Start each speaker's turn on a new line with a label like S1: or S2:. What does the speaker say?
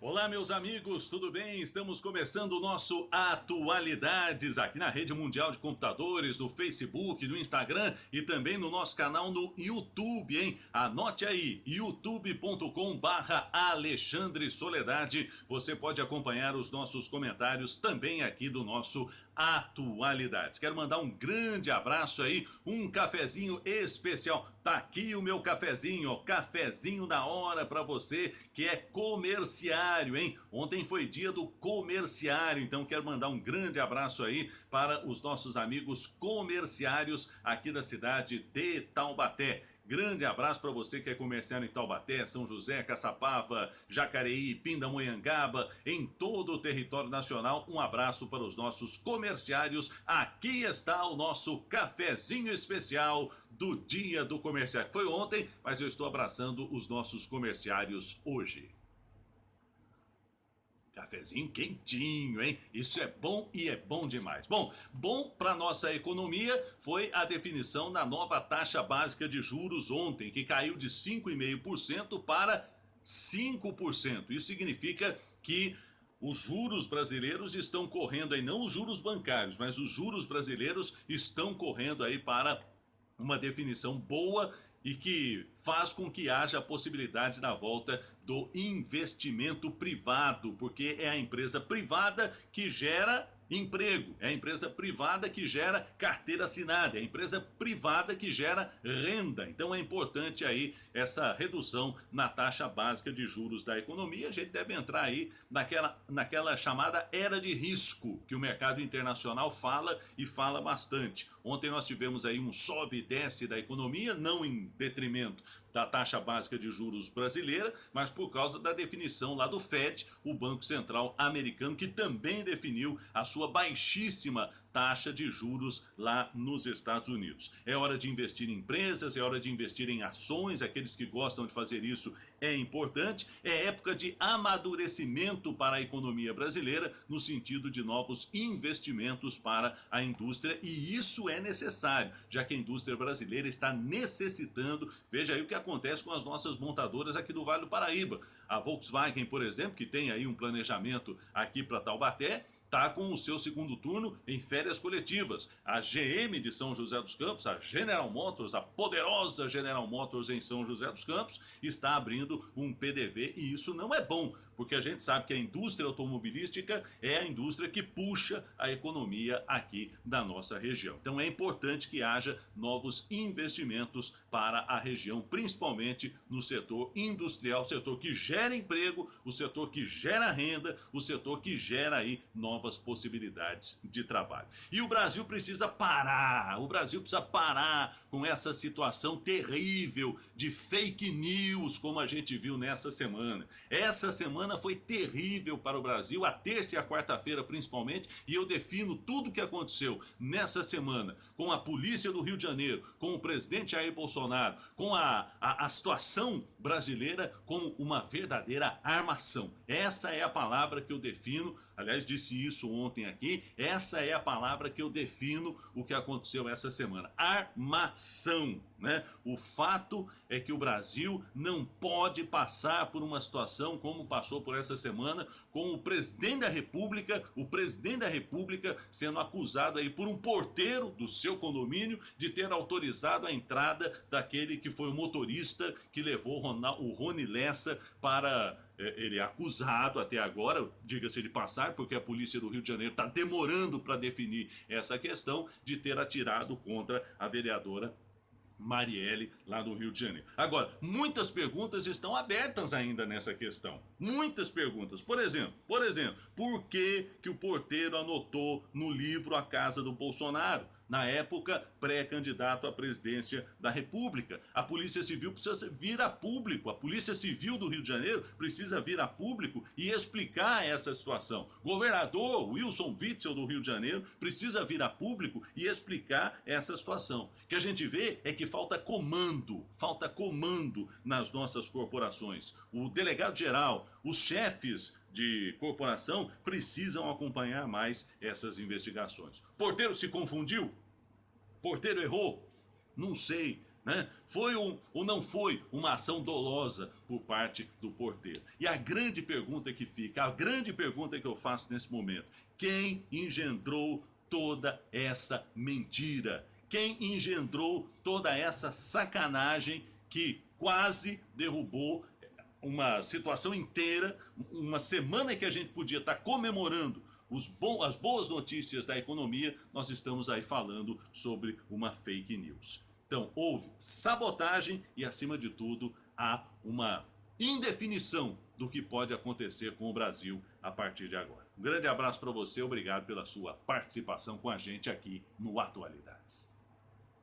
S1: Olá, meus amigos, tudo bem? Estamos começando o nosso Atualidades aqui na Rede Mundial de Computadores, no Facebook, no Instagram e também no nosso canal no YouTube, hein? Anote aí, youtube.com/Alexandre Soledade. Você pode acompanhar os nossos comentários também aqui do nosso Atualidades. Quero mandar um grande abraço aí, um cafezinho especial. Tá aqui o meu cafezinho, ó, cafezinho da hora para você que é comerciário, hein? Ontem foi dia do comerciário, então quero mandar um grande abraço aí para os nossos amigos comerciários aqui da cidade de Taubaté. Grande abraço para você que é comerciário em Taubaté, São José, Caçapava, Jacareí, Pindamonhangaba, em todo o território nacional. Um abraço para os nossos comerciários. Aqui está o nosso cafezinho especial do Dia do Comerciário. Foi ontem, mas eu estou abraçando os nossos comerciários hoje. Cafezinho quentinho, hein? Isso é bom e é bom demais. Bom para nossa economia foi a definição da nova taxa básica de juros ontem, que caiu de 5,5% para 5%. Isso significa que os juros brasileiros estão correndo aí, não os juros bancários, mas os juros brasileiros estão correndo aí para uma definição boa e que faz com que haja a possibilidade da volta do investimento privado, porque é a empresa privada que gera emprego, é a empresa privada que gera carteira assinada, é a empresa privada que gera renda. Então é importante aí essa redução na taxa básica de juros da economia. A gente deve entrar aí naquela chamada era de risco que o mercado internacional fala e fala bastante. Ontem nós tivemos aí um sobe e desce da economia, não em detrimento da taxa básica de juros brasileira, mas por causa da definição lá do Fed, o Banco Central americano, que também definiu a sua baixíssima taxa de juros lá nos Estados Unidos. É hora de investir em empresas, é hora de investir em ações, aqueles que gostam de fazer isso é importante. É época de amadurecimento para a economia brasileira, no sentido de novos investimentos para a indústria, e isso é necessário, já que a indústria brasileira está necessitando. Veja aí o que acontece com as nossas montadoras aqui do Vale do Paraíba. A Volkswagen, por exemplo, que tem aí um planejamento aqui para Taubaté, está com o seu segundo turno em férias coletivas. A GM de São José dos Campos, a General Motors, a poderosa General Motors em São José dos Campos, está abrindo um PDV, e isso não é bom, porque a gente sabe que a indústria automobilística é a indústria que puxa a economia aqui da nossa região. Então é importante que haja novos investimentos para a região, principalmente no setor industrial, setor que gera emprego, o setor que gera renda, o setor que gera aí novas possibilidades de trabalho. E o Brasil precisa parar com essa situação terrível de fake news, como a gente viu nessa semana. Essa semana foi terrível para o Brasil, a terça e a quarta-feira principalmente, e eu defino tudo o que aconteceu nessa semana com a polícia do Rio de Janeiro, com o presidente Jair Bolsonaro, com a situação brasileira como uma verdadeira armação. Essa é a palavra que eu defino, aliás, disse isso ontem aqui, essa é a palavra que eu defino o que aconteceu essa semana: armação, né? O fato é que o Brasil não pode passar por uma situação como passou por essa semana, com o presidente da República sendo acusado aí por um porteiro do seu condomínio de ter autorizado a entrada daquele que foi o motorista que levou o Rony Lessa para... Ele é acusado até agora, diga-se de passar, porque a polícia do Rio de Janeiro está demorando para definir essa questão, de ter atirado contra a vereadora Marielle, lá do Rio de Janeiro. Agora, muitas perguntas estão abertas ainda nessa questão. Muitas perguntas. Por exemplo, por que o porteiro anotou no livro a casa do Bolsonaro? Na época, pré-candidato à presidência da República. A Polícia Civil precisa vir a público, a Polícia Civil do Rio de Janeiro precisa vir a público e explicar essa situação. Governador Wilson Witzel do Rio de Janeiro precisa vir a público e explicar essa situação. O que a gente vê é que falta comando nas nossas corporações. O delegado-geral, os chefes de corporação precisam acompanhar mais essas investigações. Porteiro se confundiu? Porteiro errou? Não sei. né? Foi ou não foi uma ação dolosa por parte do porteiro? E a grande pergunta que fica, a grande pergunta que eu faço nesse momento: quem engendrou toda essa mentira? Quem engendrou toda essa sacanagem que quase derrubou uma situação inteira, uma semana que a gente podia estar comemorando as boas notícias da economia, nós estamos aí falando sobre uma fake news. Então, houve sabotagem e, acima de tudo, há uma indefinição do que pode acontecer com o Brasil a partir de agora. Um grande abraço para você, obrigado pela sua participação com a gente aqui no Atualidades.